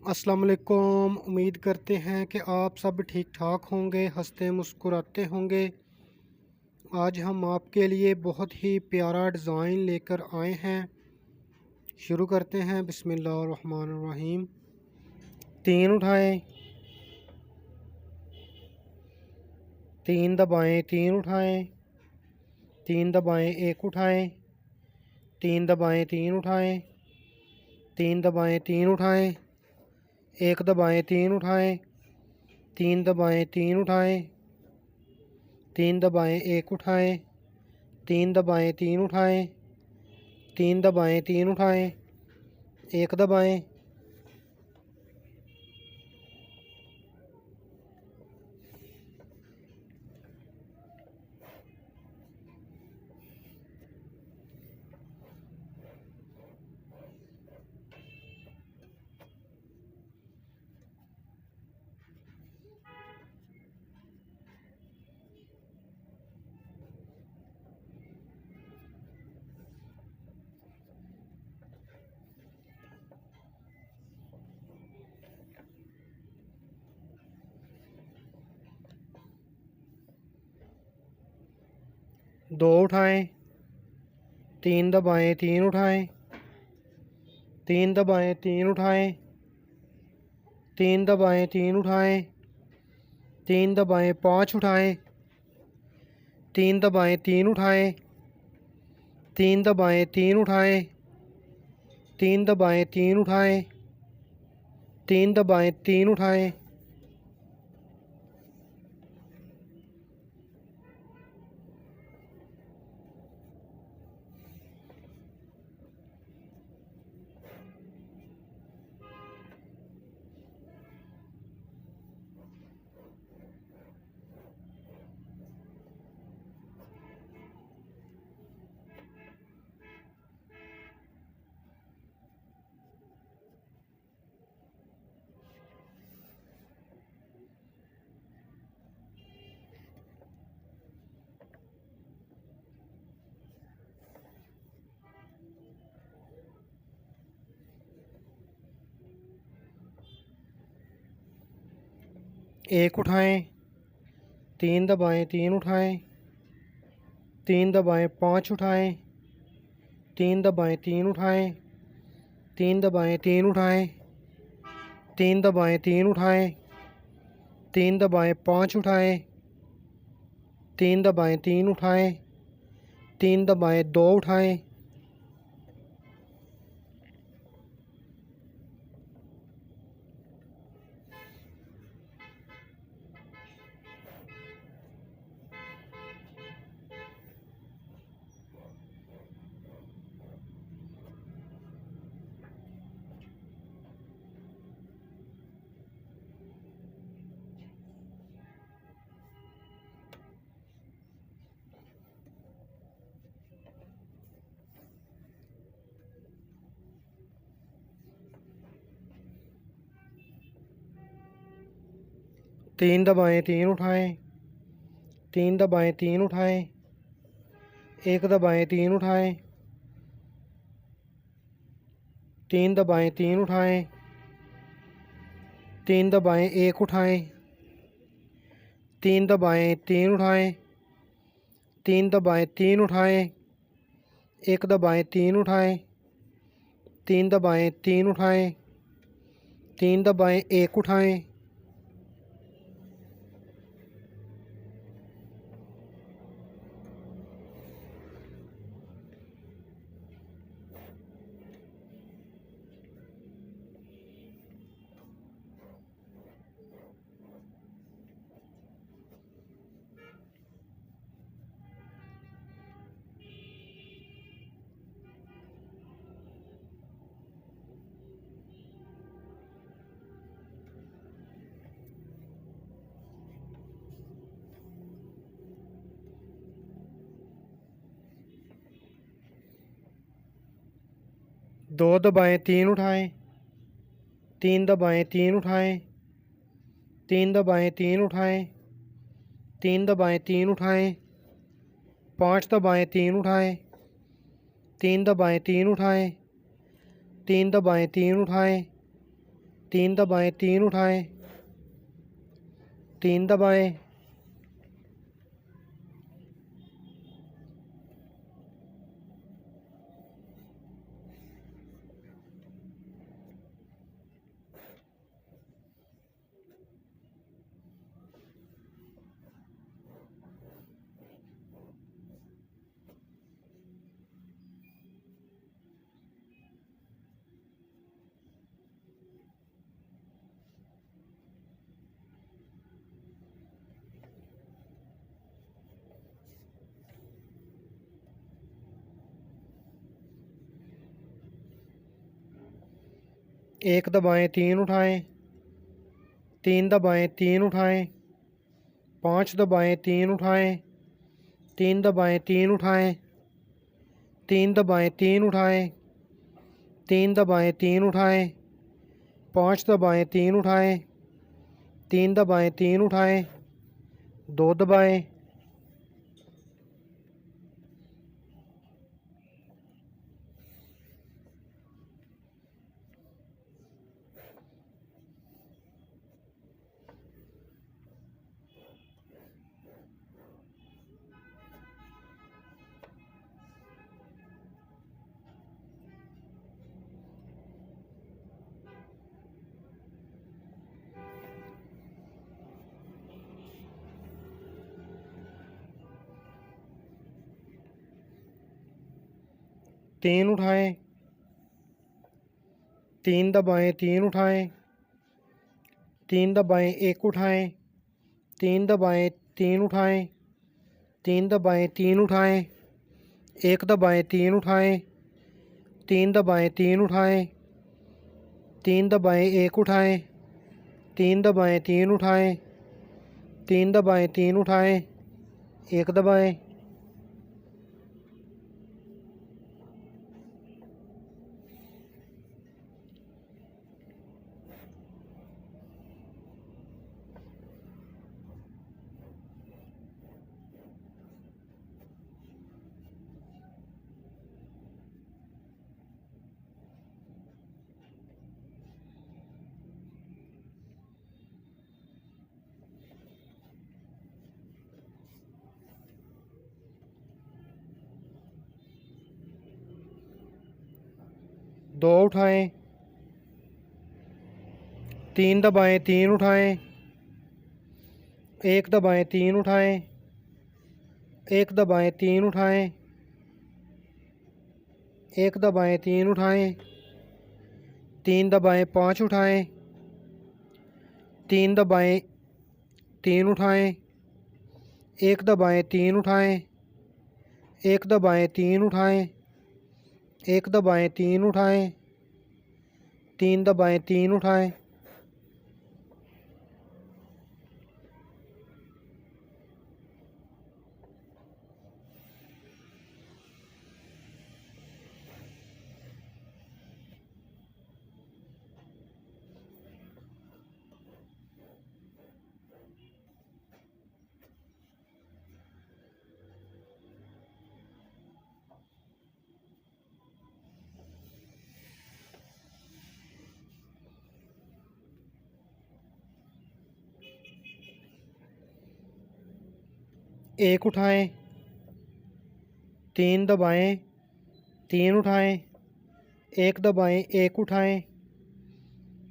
अस्सलाम वालेकुम। उम्मीद करते हैं कि आप सब ठीक ठाक होंगे, हंसते मुस्कुराते होंगे। आज हम आपके लिए बहुत ही प्यारा डिज़ाइन लेकर आए हैं। शुरू करते हैं। बिस्मिल्लाहिर्रहमानिर्रहीम। तीन उठाएं, तीन दबाएं, तीन उठाएं, तीन दबाएं, एक उठाएं, तीन दबाएं, तीन उठाएं, तीन दबाएं, तीन उठाएं, एक दबाएं, तीन उठाएं, तीन दबाएं, तीन उठाएं, तीन दबाएं, एक उठाएं, तीन दबाएं, तीन उठाएं, तीन दबाएं, तीन उठाएं, एक दबाएं। दो उठाएं, तीन दबाएं, तीन उठाएं, तीन दबाएं, तीन उठाएं, तीन दबाएं, तीन उठाएं, तीन दबाएं, पाँच उठाएं, तीन दबाएं, तीन उठाएं, तीन दबाएं, तीन उठाएं, तीन दबाएं, तीन उठाएं, तीन दबाएं, तीन उठाएं। एक उठाएं, तीन दबाएं, तीन उठाएं, तीन दबाएं, पाँच उठाएं, तीन दबाएं, तीन उठाएं, तीन दबाएं, तीन उठाएं, तीन दबाएं, तीन उठाएं, तीन दबाएं, पाँच उठाएं, तीन दबाएं, तीन उठाएं, तीन दबाएं, दो उठाएं। तीन दबाएं, तीन उठाएं, तीन दबाएं, तीन उठाएं, एक दबाएं, तीन उठाएं, तीन दबाएं, तीन उठाएं, तीन दबाएं, एक उठाएं, तीन दबाएं, तीन उठाएं, तीन दबाएं, तीन उठाएं, एक दबाएं, तीन उठाएं, तीन दबाएं, तीन उठाएं, तीन दबाएं, एक उठाएं। दो दबाएं, तीन उठाएं, तीन दबाएं, तीन उठाएं, तीन दबाएं, तीन उठाएं, तीन दबाएं, तीन उठाएं, पाँच दबाएं, तीन उठाएं, तीन दबाएं, तीन उठाएं, तीन दबाएं, तीन उठाएं, तीन दबाएं, तीन उठाएं, तीन दबाएं, एक दबाएं, तीन उठाएं, तीन दबाएं, तीन उठाएं, पाँच दबाएं, तीन उठाएं, तीन दबाएं, तीन उठाएं, तीन दबाएं, तीन उठाएं, तीन दबाएं, तीन उठाएं, पाँच दबाएं, तीन उठाएं, तीन दबाएं, तीन उठाएं, दो दबाएं, तीन उठाएं, तीन दबाएं, तीन उठाएं, तीन दबाएं, एक उठाएं, तीन दबाएं, तीन उठाएं, तीन दबाएं, तीन उठाएं, एक दबाएं, तीन उठाएं, तीन दबाएं, तीन उठाएं, तीन दबाएं, एक उठाएं, तीन दबाएं, तीन उठाएं, तीन दबाएं, तीन उठाएं, एक दबाएं, दो उठाएं, तीन दबाएं, तीन उठाएं, एक दबाएं, तीन उठाएं, एक दबाएं, तीन उठाएं, एक दबाएं, तीन उठाएं, तीन दबाएं, पाँच उठाएं, तीन दबाएं, तीन उठाएं, एक दबाएं, तीन उठाएं, एक दबाएं, तीन उठाएं, एक दबाएं, तीन उठाएं, तीन दबाएं, तीन उठाएं, एक उठाएं, तीन दबाएं, तीन उठाएं, एक दबाएं, एक उठाएं,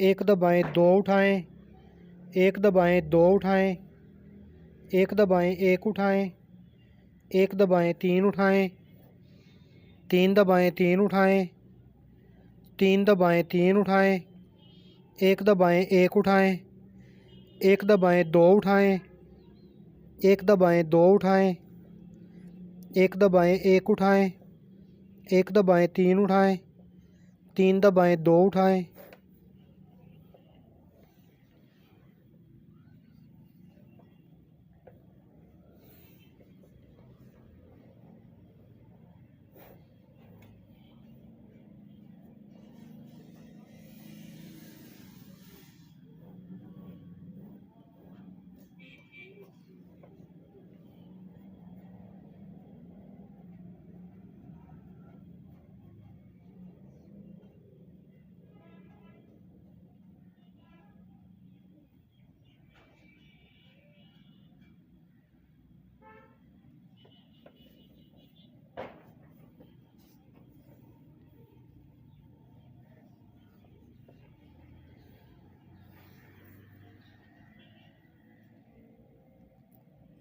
एक दबाएं, दो उठाएं, एक दबाएं, दो उठाएं, एक दबाएं, एक उठाएं, एक दबाएं, तीन उठाएं, तीन दबाएं, तीन उठाएं, तीन दबाएं, तीन उठाएं, एक दबाएं, एक उठाएं, एक दबाएं, दो उठाएं, एक दबाएं, दो उठाएं, एक दबाएं, एक उठाएं, एक दबाएं, तीन उठाएं, तीन दबाएं, दो उठाएं,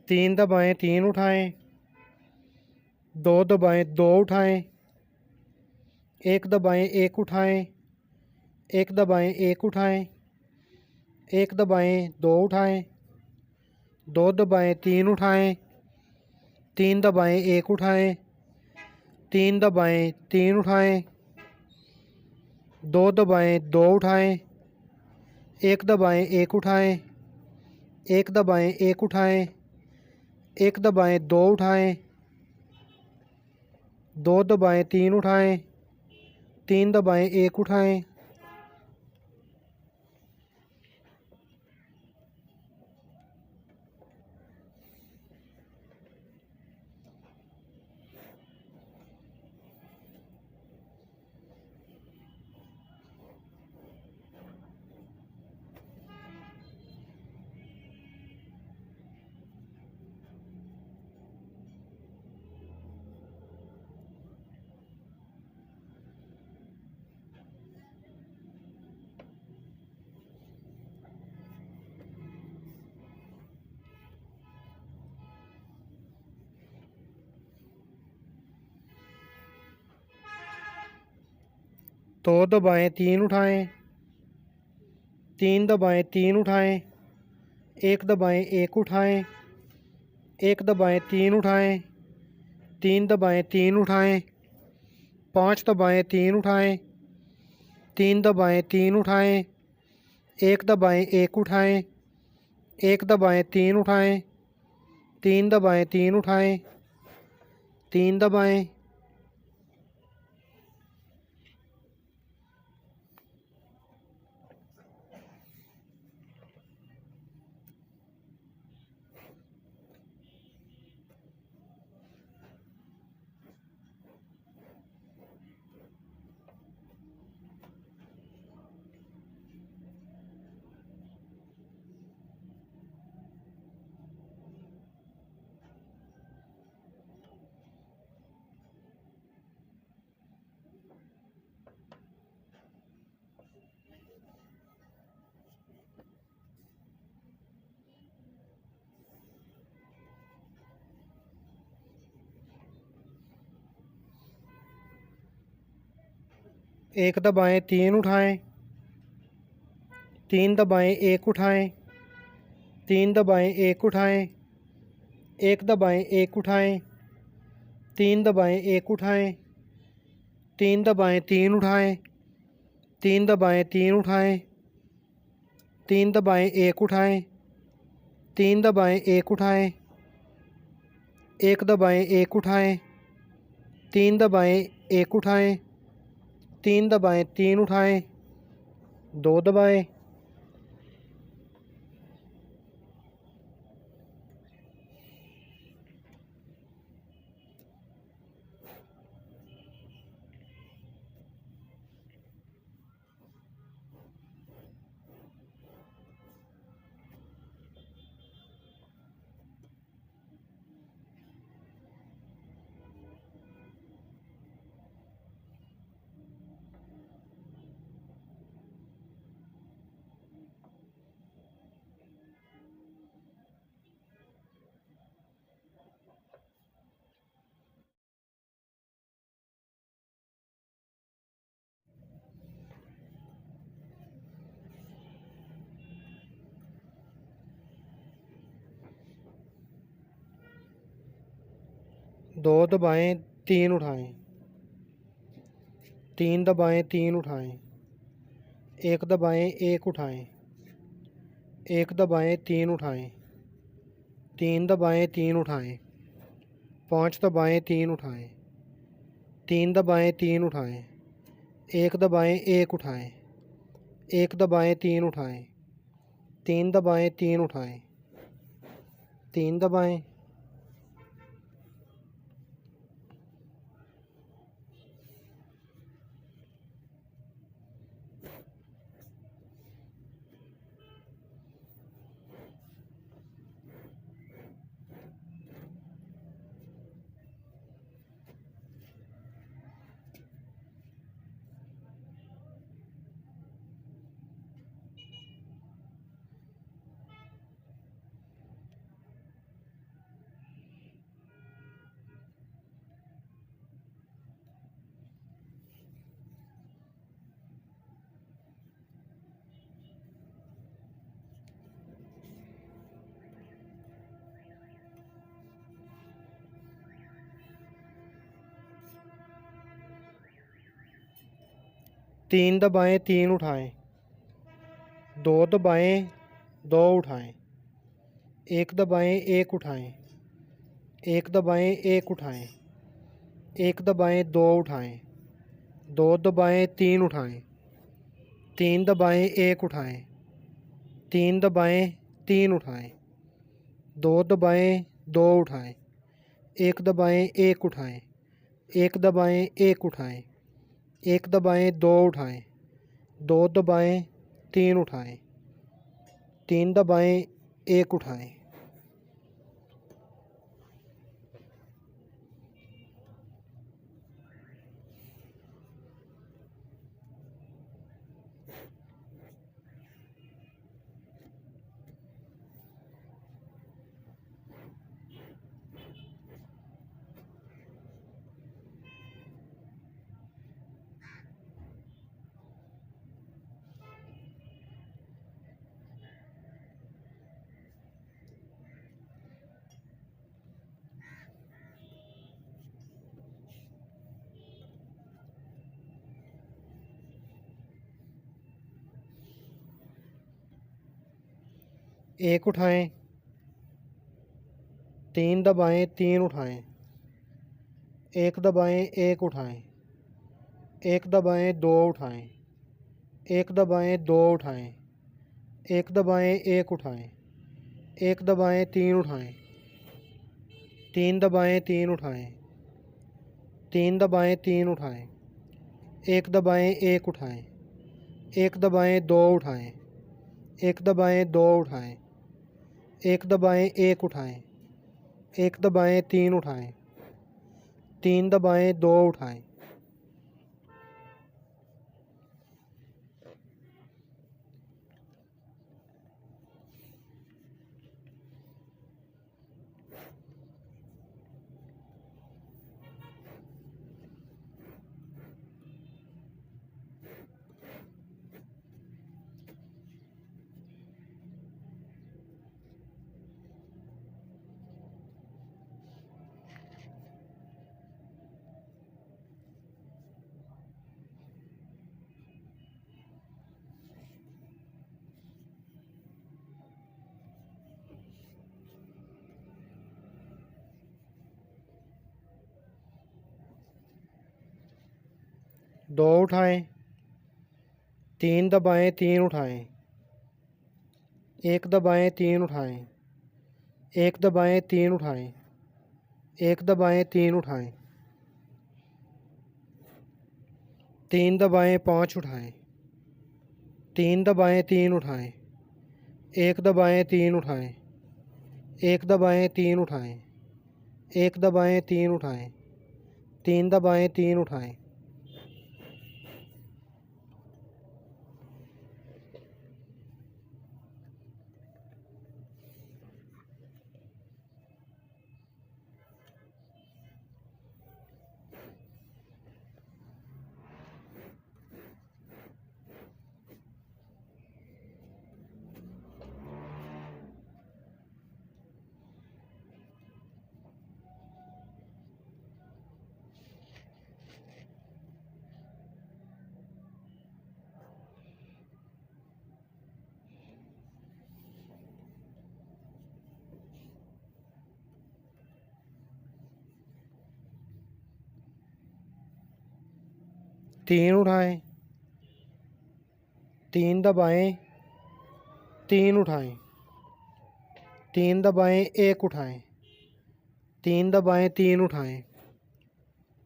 तीन दबाएं तीन उठाएं, दो दबाएं दो उठाएं, एक दबाएं एक उठाएं, एक दबाएं एक उठाएं, एक दबाएं दो उठाएं, दो दबाएं तीन उठाएं, तीन दबाएं एक उठाएं, तीन दबाएं तीन उठाएं, दो दबाएं दो उठाएं, एक दबाएं एक उठाएं, एक दबाएं एक उठाएं, एक दबाएं दो उठाएं, दो दबाएं तीन उठाएं, तीन दबाएं एक उठाएं, दो दबाएं तीन उठाएं, तीन दबाएं तीन उठाएं, एक दबाएं एक उठाएं, एक दबाएं तीन उठाएं, तीन दबाएं तीन उठाएं, पांच दबाएं तीन उठाएं, तीन दबाएं तीन उठाएं, एक दबाएं एक उठाएं, एक दबाएं तीन उठाएं, तीन दबाएं तीन उठाएं, तीन दबाएं, एक दबाएं तीन उठाएं, तीन दबाएं एक उठाएं, तीन दबाएं एक उठाएं, एक दबाएं एक उठाएं, तीन दबाएं एक उठाएं, तीन दबाएं तीन उठाएं, तीन दबाएं तीन उठाएं, तीन दबाएं एक उठाएं, तीन दबाएं एक उठाएं, एक दबाएं एक उठाएं, तीन दबाएं एक उठाएं, तीन दबाएं तीन उठाएं, दो दबाएं, दो दबाएं तीन उठाएं, तीन दबाएं तीन उठाएं, एक दबाएं एक उठाएं, एक दबाएं तीन उठाएं, तीन दबाएं तीन उठाएं, पांच दबाएं तीन उठाएं, तीन दबाएं तीन उठाएं, एक दबाएं एक उठाएं, एक दबाएं तीन उठाएं, तीन दबाएं तीन उठाएं, तीन दबाएं, तीन दबाएं तीन उठाएं, दो दबाएं दो उठाएं, एक दबाएं एक उठाएं, एक दबाएं एक उठाएं, एक दबाएं दो उठाएं, दो दबाएं तीन उठाएं, तीन दबाएं एक उठाएं, तीन दबाएं तीन उठाएं, दो दबाएं दो उठाएं, एक दबाएं एक उठाएं, एक दबाएं एक उठाएं, एक दबाएं दो उठाएं, दो दबाएं तीन उठाएं, तीन दबाएं एक उठाएं। एक उठाएं, तीन दबाएं तीन उठाएं, एक दबाएं एक उठाएं, एक दबाएं दो उठाएं, एक दबाएं दो उठाएं, एक दबाएं एक उठाएं, एक दबाएं तीन उठाएं, तीन दबाएं तीन उठाएं, तीन दबाएं तीन उठाएं, एक दबाएं एक उठाएं, एक दबाएं दो उठाएं, एक दबाएं दो उठाएं, एक दबाएं एक उठाएं, एक दबाएं तीन उठाएं, तीन दबाएं दो उठाएं। दो उठाएं, तीन दबाएं तीन उठाएं, एक दबाएं तीन उठाएं, एक दबाएं तीन उठाएं, एक दबाएं तीन उठाएं, तीन दबाएं पाँच उठाएं, तीन दबाएं तीन उठाएं, एक दबाएं तीन उठाएं, एक दबाएं तीन उठाएं, एक दबाएं तीन उठाएं, तीन दबाएं तीन उठाएं। तीन उठाएं, तीन दबाएं तीन उठाएं, तीन दबाएं एक उठाएं, तीन दबाएं तीन उठाएं,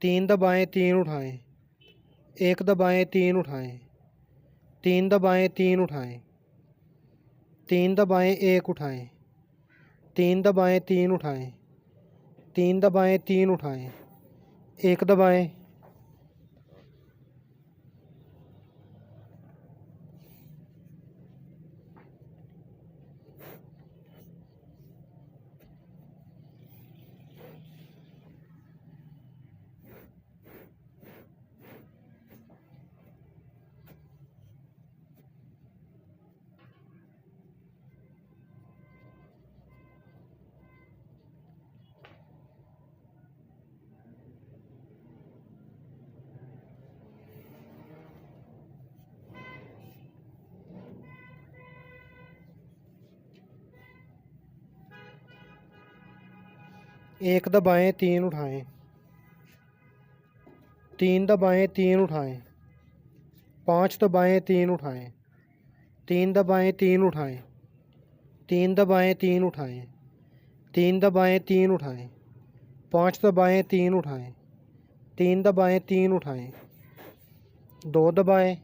तीन दबाएं तीन उठाएं, एक दबाएं तीन उठाएं, तीन दबाएं तीन उठाएं, तीन दबाएं एक उठाएं, तीन दबाएं तीन उठाएं, तीन दबाएं तीन उठाएं, एक दबाएं। एक दबाएं, तीन उठाएं, तीन दबाएं, तीन उठाएं, पाँच दबाएं, तीन उठाएं, तीन दबाएं, तीन उठाएं, तीन दबाएं, तीन उठाएं, तीन दबाएं, तीन उठाएं, पाँच दबाएं, तीन उठाएं, तीन दबाएं, तीन उठाएं, दो दबाएं,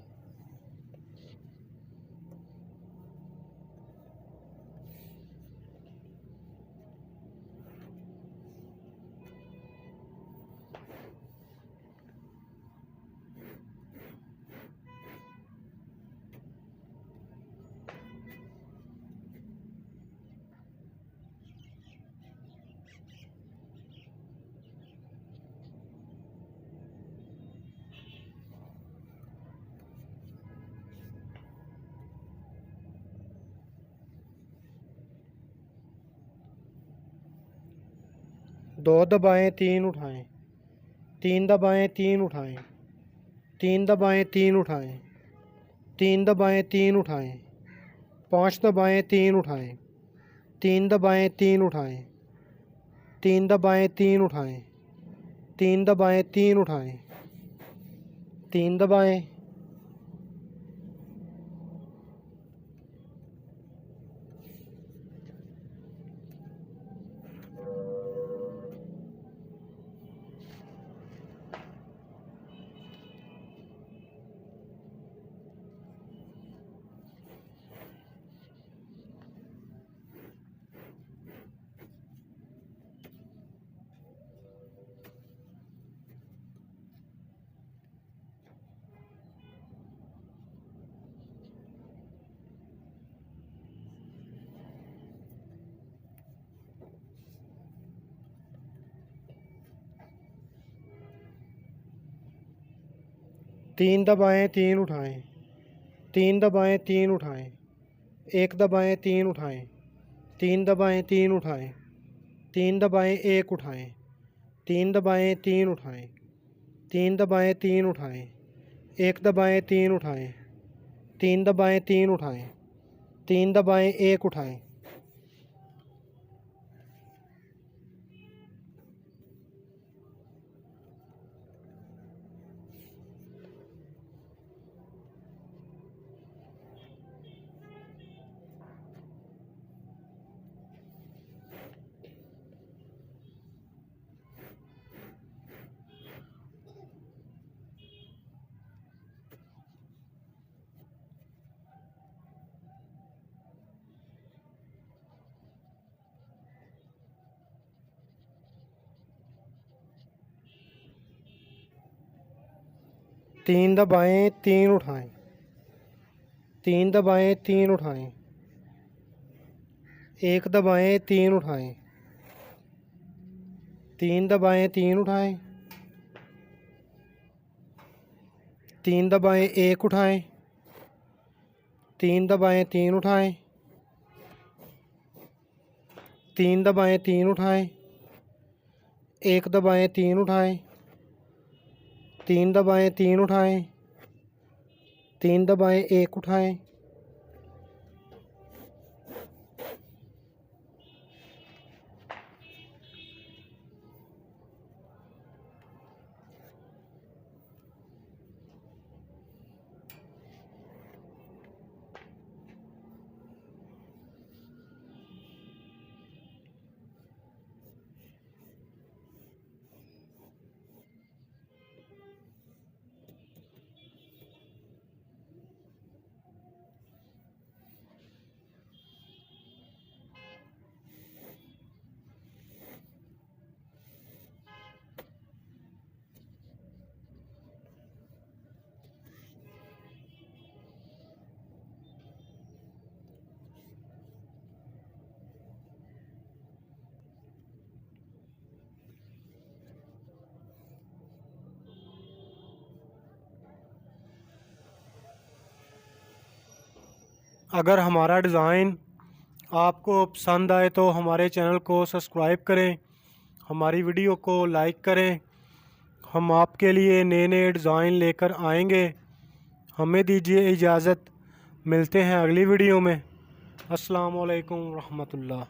दो दबाएं, तीन उठाएं, तीन दबाएं, तीन उठाएं, तीन दबाएं, तीन उठाएं, तीन दबाएं, तीन उठाएं, पाँच दबाएं, तीन उठाएं, तीन दबाएं, तीन उठाएं, तीन दबाएं, तीन उठाएं, तीन दबाएं, तीन उठाएं, तीन दबाएं, तीन दबाएं, तीन उठाएं, तीन दबाएं, तीन उठाएं, एक दबाएं, तीन उठाएं, तीन दबाएं, तीन उठाएं, तीन दबाएं, एक उठाएं, तीन दबाएं, तीन उठाएं, तीन दबाएं, तीन उठाएं, एक दबाएं, तीन उठाएं, तीन दबाएं, तीन उठाएं, तीन दबाएं, एक उठाएं, तीन दबाएं, तीन उठाएं, तीन दबाएं, तीन उठाएं, एक दबाएं, तीन उठाएं, तीन दबाएं, तीन उठाएं, तीन दबाएं, एक उठाएं, तीन दबाएं, तीन उठाएं, तीन दबाएं, तीन उठाएं, एक दबाएं, तीन उठाएं, तीन दबाएं, तीन उठाएं, तीन दबाएं, एक उठाएं, अगर हमारा डिज़ाइन आपको पसंद आए तो हमारे चैनल को सब्सक्राइब करें, हमारी वीडियो को लाइक करें। हम आपके लिए नए नए डिज़ाइन लेकर आएंगे। हमें दीजिए इजाज़त, मिलते हैं अगली वीडियो में। अस्सलाम वालेकुम रहमतुल्लाह।